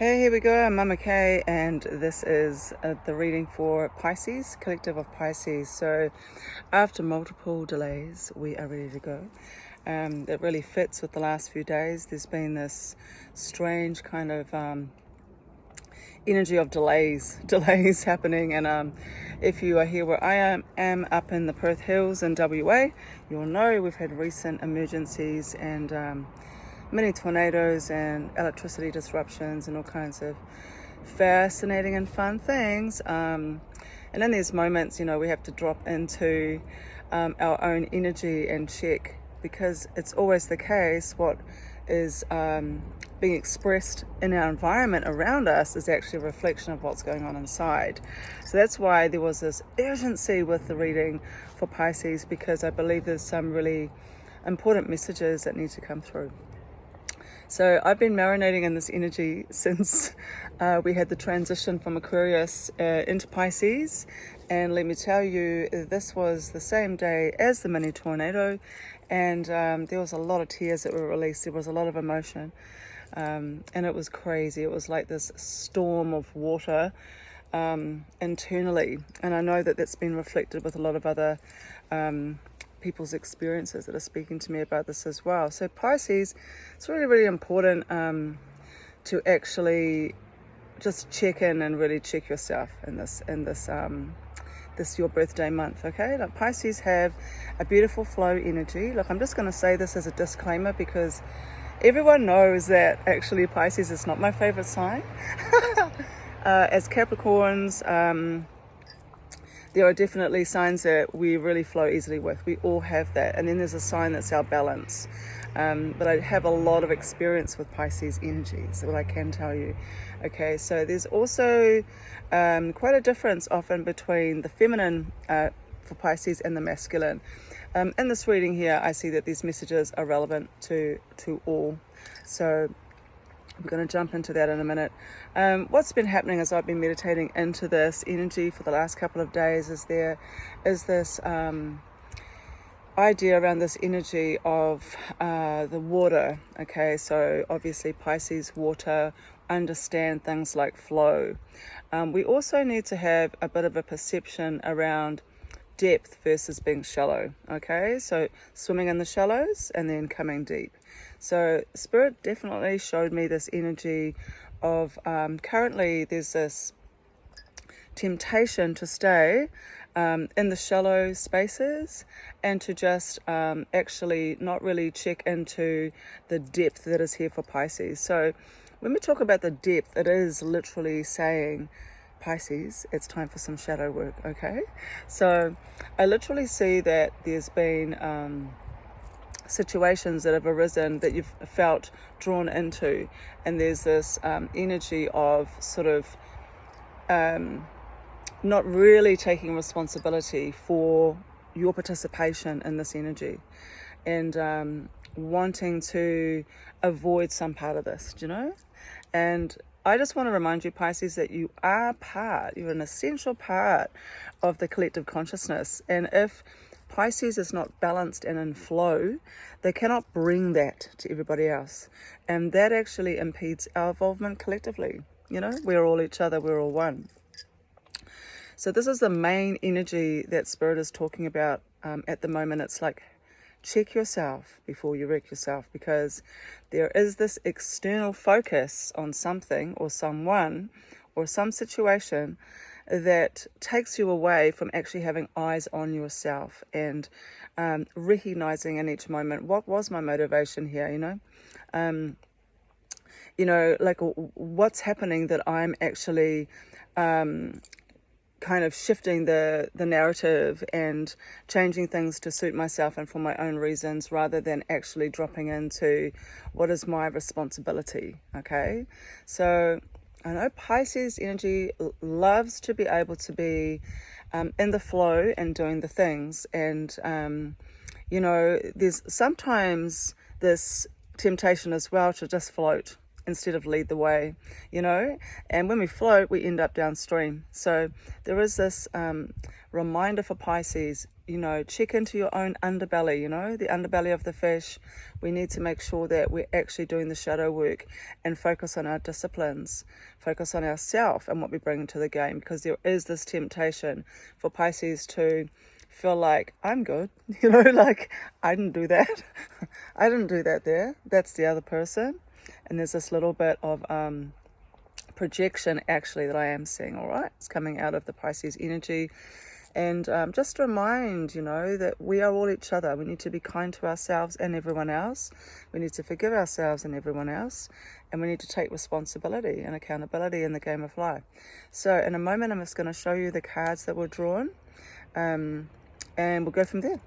Hey, here we go. I'm Mama Kay, and this is the reading for Pisces, collective of Pisces. So, after multiple delays, we are ready to go. It really fits with the last few days. There's been this strange kind of energy of delays happening. And if you are here where I am up in the Perth Hills in WA, you'll know we've had recent emergencies and many tornadoes and electricity disruptions and all kinds of fascinating and fun things. And in these moments, we have to drop into our own energy and check, because it's always the case what is being expressed in our environment around us is actually a reflection of what's going on inside. So that's why there was this urgency with the reading for Pisces, because I believe there's some really important messages that need to come through. So I've been marinating in this energy since we had the transition from Aquarius into Pisces. And let me tell you, this was the same day as the mini tornado. And there was a lot of tears that were released. There was a lot of emotion. And it was crazy. It was like this storm of water internally. And I know that that's been reflected with a lot of other people's experiences that are speaking to me about this as well. So Pisces, it's really, really important to actually just check in and really check yourself in this your birthday month. Okay, like Pisces have a beautiful flow energy. Look, I'm just going to say this as a disclaimer, because everyone knows that actually Pisces is not my favorite sign. As Capricorns, there are definitely signs that we really flow easily with. We all have that. And then there's a sign that's our balance. But I have a lot of experience with Pisces energy, so what I can tell you. Okay, so there's also quite a difference often between the feminine for Pisces and the masculine. In this reading here, I see that these messages are relevant to all. So we're going to jump into that in a minute. What's been happening as I've been meditating into this energy for the last couple of days is this idea around this energy of the water. Okay, so obviously Pisces water understand things like flow. We also need to have a bit of a perception around depth versus being shallow. Okay, so swimming in the shallows and then coming deep. So Spirit definitely showed me this energy of currently there's this temptation to stay in the shallow spaces and to just actually not really check into the depth that is here for Pisces. So when we talk about the depth, it is literally saying, Pisces, it's time for some shadow work. Okay, so I literally see that there's been situations that have arisen that you've felt drawn into, and there's this energy of sort of not really taking responsibility for your participation in this energy, and wanting to avoid some part of this, and I just want to remind you, Pisces, that you're an essential part of the collective consciousness. And if Pisces is not balanced and in flow, they cannot bring that to everybody else. And that actually impedes our involvement collectively. We're all each other, we're all one. So this is the main energy that Spirit is talking about at the moment. It's like, check yourself before you wreck yourself, because there is this external focus on something or someone or some situation that takes you away from actually having eyes on yourself and recognizing in each moment, what was my motivation here, like what's happening that I'm actually kind of shifting the narrative and changing things to suit myself and for my own reasons, rather than actually dropping into what is my responsibility. Okay, so I know Pisces energy loves to be able to be in the flow and doing the things, and there's sometimes this temptation as well to just float instead of lead the way, and when we float, we end up downstream. So there is this reminder for Pisces, you know, check into your own underbelly, you know, the underbelly of the fish. We need to make sure that we're actually doing the shadow work and focus on our disciplines, focus on ourselves and what we bring into the game, because there is this temptation for Pisces to feel like, I'm good, you know, like, I didn't do that. I didn't do that there. That's the other person. And there's this little bit of projection actually that I am seeing, all right? It's coming out of the Pisces energy. And just remind, you know, that we are all each other. We need to be kind to ourselves and everyone else. We need to forgive ourselves and everyone else. And we need to take responsibility and accountability in the game of life. So in a moment, I'm just going to show you the cards that were drawn. And we'll go from there.